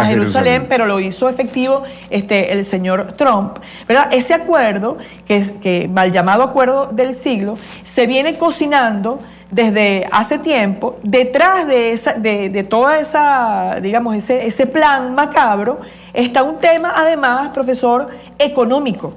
Jerusalén, pero lo hizo efectivo el señor Trump, ¿verdad? Ese acuerdo, que mal llamado Acuerdo del Siglo, se viene cocinando desde hace tiempo. Detrás de toda esa, digamos, ese plan macabro, está un tema, además, profesor, económico.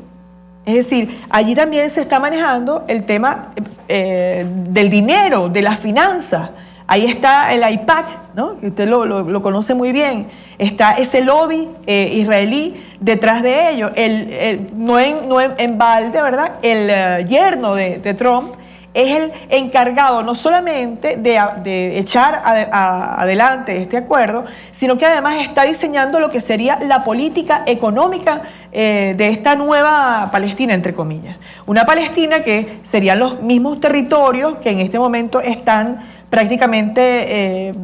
Es decir, allí también se está manejando el tema del dinero, de las finanzas. Ahí está el AIPAC, ¿no?, que usted lo conoce muy bien. Está ese lobby israelí detrás de ello. No en balde, ¿verdad?, el yerno de Trump es el encargado no solamente de echar adelante este acuerdo, sino que además está diseñando lo que sería la política económica de esta nueva Palestina, entre comillas. Una Palestina que serían los mismos territorios que en este momento están prácticamente,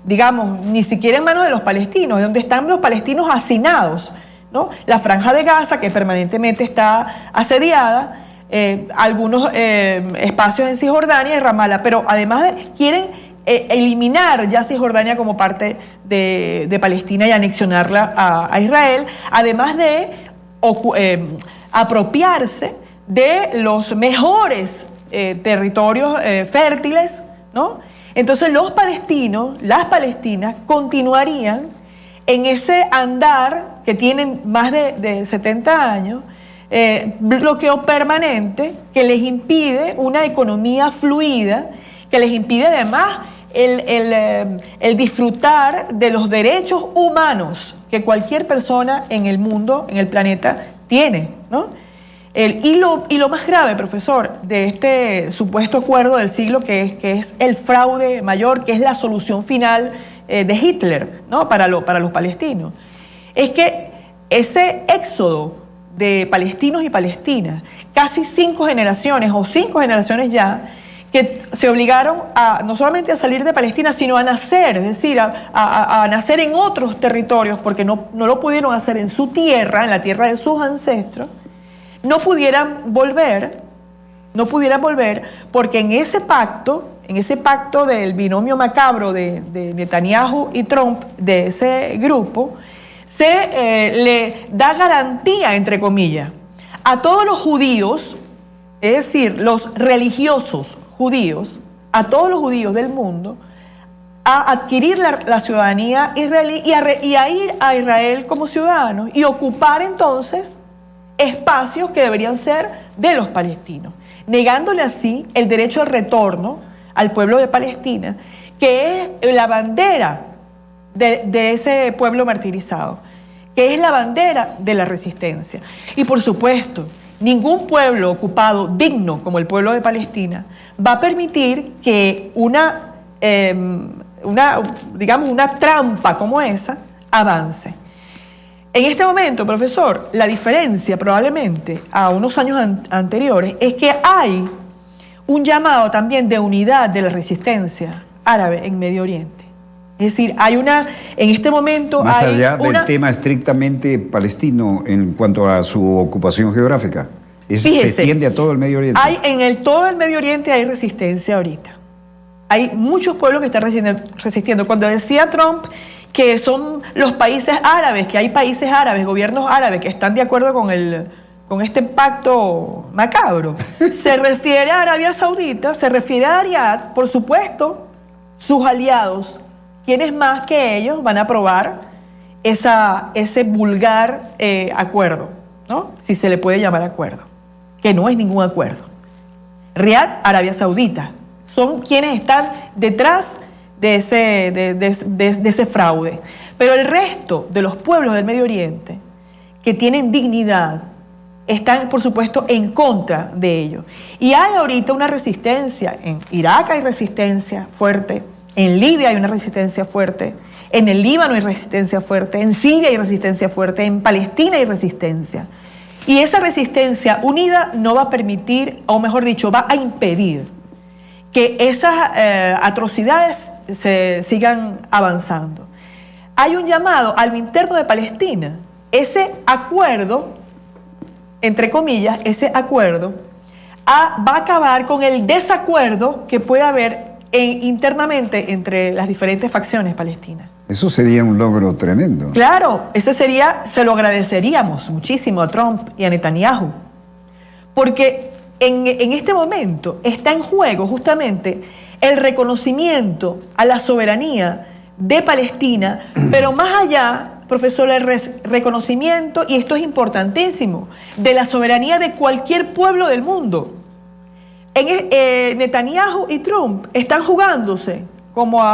digamos, ni siquiera en manos de los palestinos, donde están los palestinos hacinados, ¿no? La Franja de Gaza, que permanentemente está asediada, algunos espacios en Cisjordania y Ramala, pero además quieren eliminar ya Cisjordania como parte de Palestina y anexionarla a Israel, además de apropiarse de los mejores territorios fértiles, ¿no? Entonces los palestinos, las palestinas, continuarían en ese andar que tienen más de 70 años, bloqueo permanente que les impide una economía fluida, que les impide además el disfrutar de los derechos humanos que cualquier persona en el mundo, en el planeta, tiene, ¿no? Y lo más grave, profesor, de este supuesto acuerdo del siglo, que es el fraude mayor, que es la solución final de Hitler, ¿no? para los palestinos, es que ese éxodo de palestinos y palestinas, casi 5 generaciones o 5 generaciones ya, que se obligaron no solamente a salir de Palestina, sino a nacer, es decir, a nacer en otros territorios, porque no lo pudieron hacer en su tierra, en la tierra de sus ancestros, no pudieran volver, porque en ese pacto del binomio macabro de Netanyahu y Trump, de ese grupo, se le da garantía, entre comillas, a todos los judíos, es decir, los religiosos judíos, a todos los judíos del mundo, a adquirir la ciudadanía israelí y a ir a Israel como ciudadanos y ocupar entonces espacios que deberían ser de los palestinos, negándole así el derecho al retorno al pueblo de Palestina, que es la bandera de ese pueblo martirizado, que es la bandera de la resistencia. Y por supuesto, ningún pueblo ocupado digno como el pueblo de Palestina va a permitir que una trampa como esa avance. En este momento, profesor, la diferencia probablemente a unos años anteriores es que hay un llamado también de unidad de la resistencia árabe en Medio Oriente. Es decir, en este momento
más
hay
allá del tema estrictamente palestino en cuanto a su ocupación geográfica.
Fíjese,
se extiende a todo el Medio Oriente.
Todo el Medio Oriente hay resistencia ahorita. Hay muchos pueblos que están resistiendo. Cuando decía Trump que son los países árabes, que hay países árabes, gobiernos árabes que están de acuerdo con este pacto macabro, se refiere a Arabia Saudita, se refiere a Riad, por supuesto, sus aliados. ¿Quiénes más que ellos van a aprobar ese vulgar acuerdo, ¿no? Si se le puede llamar acuerdo, que no es ningún acuerdo? Riad, Arabia Saudita, son quienes están detrás de ese fraude. Pero el resto de los pueblos del Medio Oriente que tienen dignidad están, por supuesto, en contra de ello. Y hay ahorita una resistencia. En Irak hay resistencia fuerte, en Libia hay una resistencia fuerte, en el Líbano hay resistencia fuerte, en Siria hay resistencia fuerte, en Palestina hay resistencia. Y esa resistencia unida no va a permitir, o mejor dicho, va a impedir que esas atrocidades se sigan avanzando. Hay un llamado a lo interno de Palestina. Ese acuerdo, entre comillas, ese acuerdo va a acabar con el desacuerdo que pueda haber internamente entre las diferentes facciones palestinas.
Eso sería un logro tremendo.
Claro, eso se lo agradeceríamos muchísimo a Trump y a Netanyahu, porque en este momento está en juego justamente el reconocimiento a la soberanía de Palestina, pero más allá, profesor, el reconocimiento, y esto es importantísimo, de la soberanía de cualquier pueblo del mundo. Netanyahu y Trump están jugándose como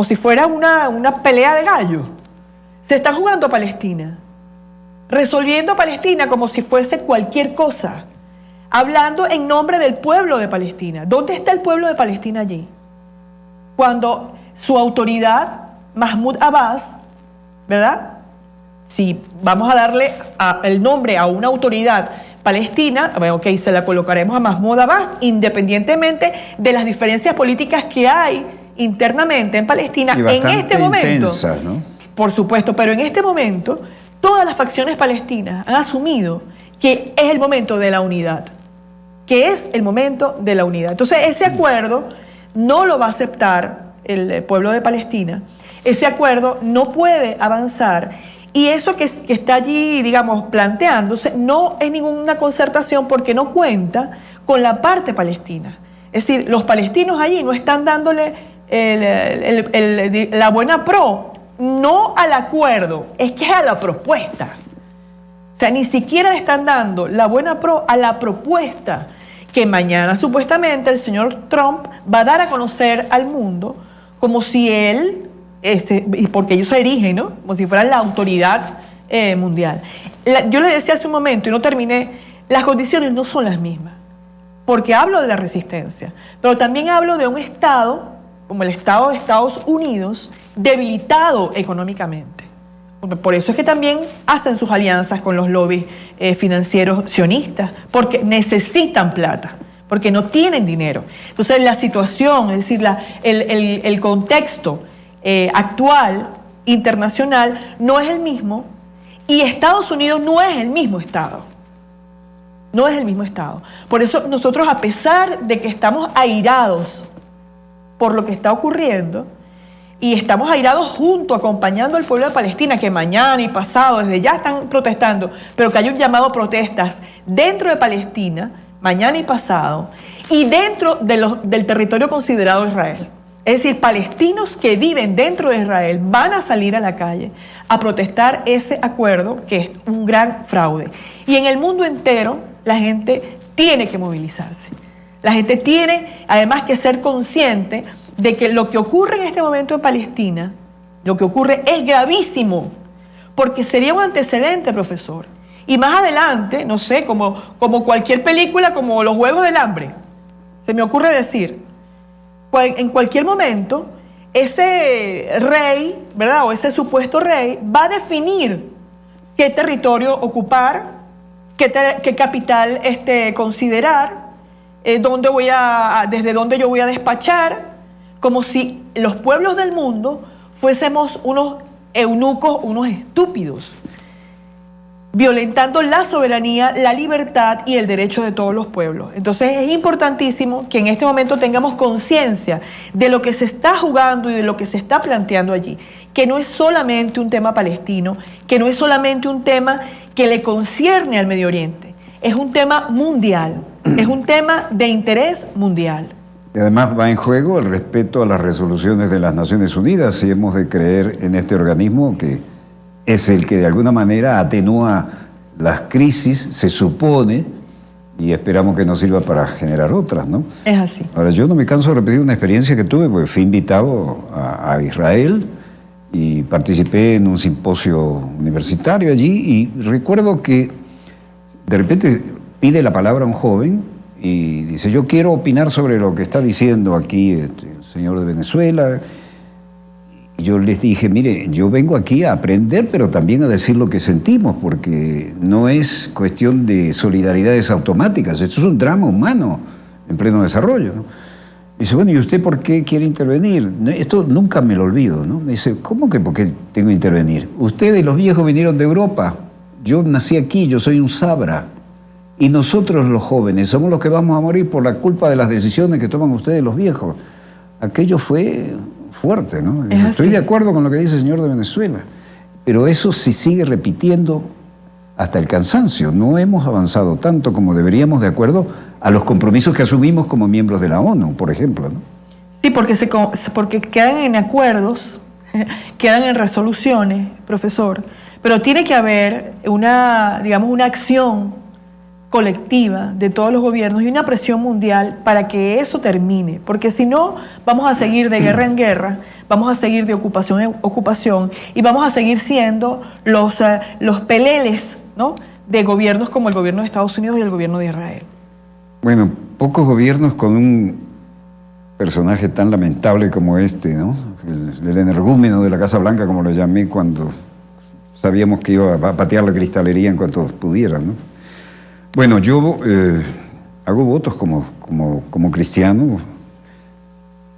si fuera una pelea de gallos. Se están jugando a Palestina, resolviendo a Palestina como si fuese cualquier cosa, hablando en nombre del pueblo de Palestina. ¿Dónde está el pueblo de Palestina allí? Cuando su autoridad, Mahmoud Abbas, ¿verdad? Si vamos a darle el nombre a una autoridad palestina, bueno, ok, se la colocaremos a Mahmoud Abbas, independientemente de las diferencias políticas que hay internamente en Palestina. En este momento,
intensas, ¿no?
Por supuesto, pero en este momento todas las facciones palestinas han asumido que es el momento de la unidad, que es el momento de la unidad. Entonces ese acuerdo no lo va a aceptar el pueblo de Palestina, ese acuerdo no puede avanzar, y eso que está allí, digamos, planteándose, no es ninguna concertación porque no cuenta con la parte palestina. Es decir, los palestinos allí no están dándole la buena pro, no al acuerdo, es que es a la propuesta. O sea, ni siquiera le están dando la buena pro a la propuesta que mañana supuestamente el señor Trump va a dar a conocer al mundo, como si él, porque ellos se erigen, ¿no?, como si fueran la autoridad mundial. Yo le decía hace un momento y no terminé, las condiciones no son las mismas, porque hablo de la resistencia, pero también hablo de un Estado, como el Estado de Estados Unidos, debilitado económicamente. Por eso es que también hacen sus alianzas con los lobbies financieros sionistas, porque necesitan plata, porque no tienen dinero. Entonces la situación, es decir, el contexto actual, internacional, no es el mismo, y Estados Unidos no es el mismo Estado. No es el mismo Estado. Por eso nosotros, a pesar de que estamos airados por lo que está ocurriendo, y estamos airados junto, acompañando al pueblo de Palestina, que mañana y pasado, desde ya están protestando, pero que hay un llamado a protestas dentro de Palestina, mañana y pasado, y dentro del territorio considerado Israel. Es decir, palestinos que viven dentro de Israel van a salir a la calle a protestar ese acuerdo, que es un gran fraude. Y en el mundo entero, la gente tiene que movilizarse. La gente tiene, además, que ser consciente de que lo que ocurre en este momento en Palestina, lo que ocurre es gravísimo, porque sería un antecedente, profesor. Y más adelante, no sé, como cualquier película, como los Juegos del Hambre, se me ocurre decir, en cualquier momento, ese rey, ¿verdad?, o ese supuesto rey, va a definir qué territorio ocupar, qué capital considerar, desde dónde yo voy a despachar, como si los pueblos del mundo fuésemos unos eunucos, unos estúpidos, violentando la soberanía, la libertad y el derecho de todos los pueblos. Entonces es importantísimo que en este momento tengamos conciencia de lo que se está jugando y de lo que se está planteando allí, que no es solamente un tema palestino, que no es solamente un tema que le concierne al Medio Oriente, es un tema mundial, es un tema de interés mundial.
Y además va en juego el respeto a las resoluciones de las Naciones Unidas, si hemos de creer en este organismo que es el que de alguna manera atenúa las crisis, se supone, y esperamos que nos sirva para generar otras, ¿no?
Es así.
Ahora, yo no me canso de repetir una experiencia que tuve, porque fui invitado a Israel y participé en un simposio universitario allí, y recuerdo que de repente pide la palabra un joven y dice, yo quiero opinar sobre lo que está diciendo aquí el señor de Venezuela. Y yo les dije, mire, yo vengo aquí a aprender, pero también a decir lo que sentimos, porque no es cuestión de solidaridades automáticas, esto es un drama humano en pleno desarrollo, ¿no? Dice, bueno, ¿y usted por qué quiere intervenir? Esto nunca me lo olvido, ¿no? Me dice, ¿cómo que por qué tengo que intervenir? Ustedes, los viejos, vinieron de Europa, yo nací aquí, yo soy un sabra. Y nosotros los jóvenes somos los que vamos a morir por la culpa de las decisiones que toman ustedes los viejos. Aquello fue fuerte, ¿no? Estoy de acuerdo con lo que dice el señor de Venezuela, pero eso se sigue repitiendo hasta el cansancio. No hemos avanzado tanto como deberíamos de acuerdo a los compromisos que asumimos como miembros de la ONU, por ejemplo, ¿no?
Sí, porque quedan en acuerdos, quedan en resoluciones, profesor, pero tiene que haber una acción colectiva de todos los gobiernos y una presión mundial para que eso termine, porque si no vamos a seguir de guerra en guerra, vamos a seguir de ocupación en ocupación y vamos a seguir siendo los peleles, ¿no?, de gobiernos como el gobierno de Estados Unidos y el gobierno de Israel.
Bueno, pocos gobiernos con un personaje tan lamentable como este, ¿no? El energúmeno de la Casa Blanca, como lo llamé cuando sabíamos que iba a patear la cristalería en cuanto pudiera, ¿no? Bueno, yo hago votos como cristiano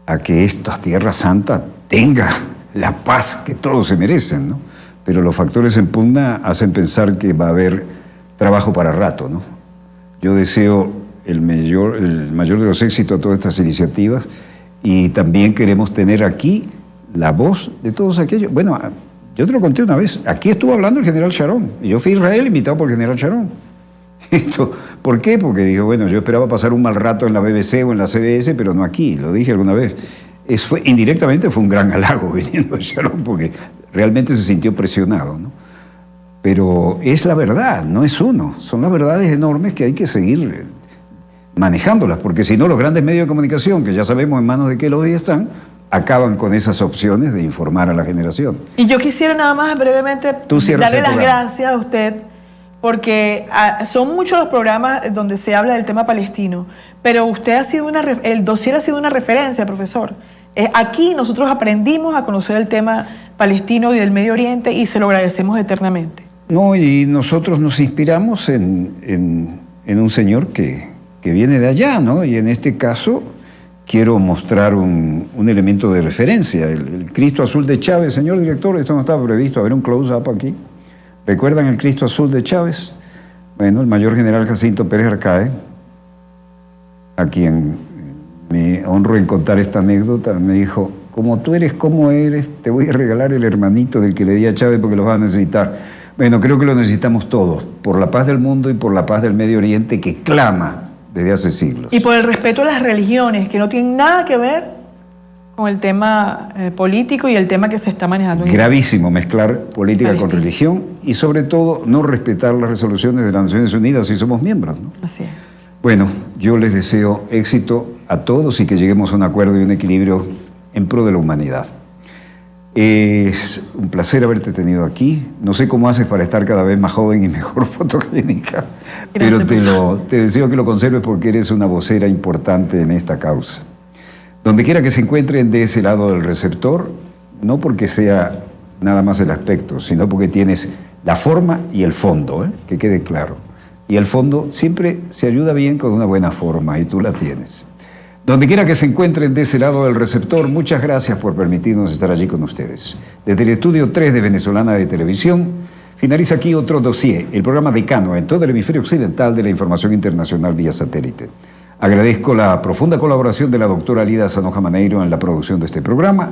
a que esta Tierra Santa tenga la paz que todos se merecen, ¿no? Pero los factores en pugna hacen pensar que va a haber trabajo para rato, ¿no? Yo deseo el mayor de los éxitos a todas estas iniciativas y también queremos tener aquí la voz de todos aquellos. Bueno, yo te lo conté una vez, aquí estuvo hablando el general Sharon, y yo fui a Israel invitado por el general Sharon. ¿Por qué? Porque dijo, bueno, yo esperaba pasar un mal rato en la BBC o en la CBS, pero no aquí, lo dije alguna vez. Indirectamente fue un gran halago viniendo de Sharon, porque realmente se sintió presionado, ¿no? Pero es la verdad, no es uno, son las verdades enormes que hay que seguir manejándolas, porque si no los grandes medios de comunicación, que ya sabemos en manos de qué lobby están, acaban con esas opciones de informar a la generación.
Y yo quisiera nada más brevemente darle las gracias a usted, porque son muchos los programas donde se habla del tema palestino, pero usted ha sido el dossier ha sido una referencia, profesor. Aquí nosotros aprendimos a conocer el tema palestino y del Medio Oriente y se lo agradecemos eternamente.
No, y nosotros nos inspiramos en un señor que viene de allá, ¿no? Y en este caso quiero mostrar un elemento de referencia, el Cristo Azul de Chávez. Señor director, esto no estaba previsto, a ver un close-up aquí. ¿Recuerdan el Cristo Azul de Chávez? Bueno, el mayor general Jacinto Pérez Arcae, a quien me honro en contar esta anécdota, me dijo, como tú eres como eres, te voy a regalar el hermanito del que le di a Chávez porque lo vas a necesitar. Bueno, creo que lo necesitamos todos, por la paz del mundo y por la paz del Medio Oriente que clama desde hace siglos.
Y por el respeto a las religiones, que no tienen nada que ver con el tema político y el tema que se está manejando.
Gravísimo mezclar política con religión y sobre todo no respetar las resoluciones de las Naciones Unidas si somos miembros, ¿no?
Así es.
Bueno, yo les deseo éxito a todos y que lleguemos a un acuerdo y un equilibrio en pro de la humanidad. Es un placer haberte tenido aquí. No sé cómo haces para estar cada vez más joven y mejor fotogénica, pero te deseo que lo conserves porque eres una vocera importante en esta causa. Donde quiera que se encuentren de ese lado del receptor, no porque sea nada más el aspecto, sino porque tienes la forma y el fondo, que quede claro. Y el fondo siempre se ayuda bien con una buena forma y tú la tienes. Donde quiera que se encuentren de ese lado del receptor, muchas gracias por permitirnos estar allí con ustedes. Desde el Estudio 3 de Venezolana de Televisión, finaliza aquí otro dossier, el programa decano en todo el hemisferio occidental de la información internacional vía satélite. Agradezco la profunda colaboración de la doctora Lida Sanoja Maneiro en la producción de este programa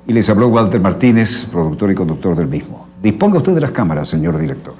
y les habló Walter Martínez, productor y conductor del mismo. Disponga usted de las cámaras, señor director.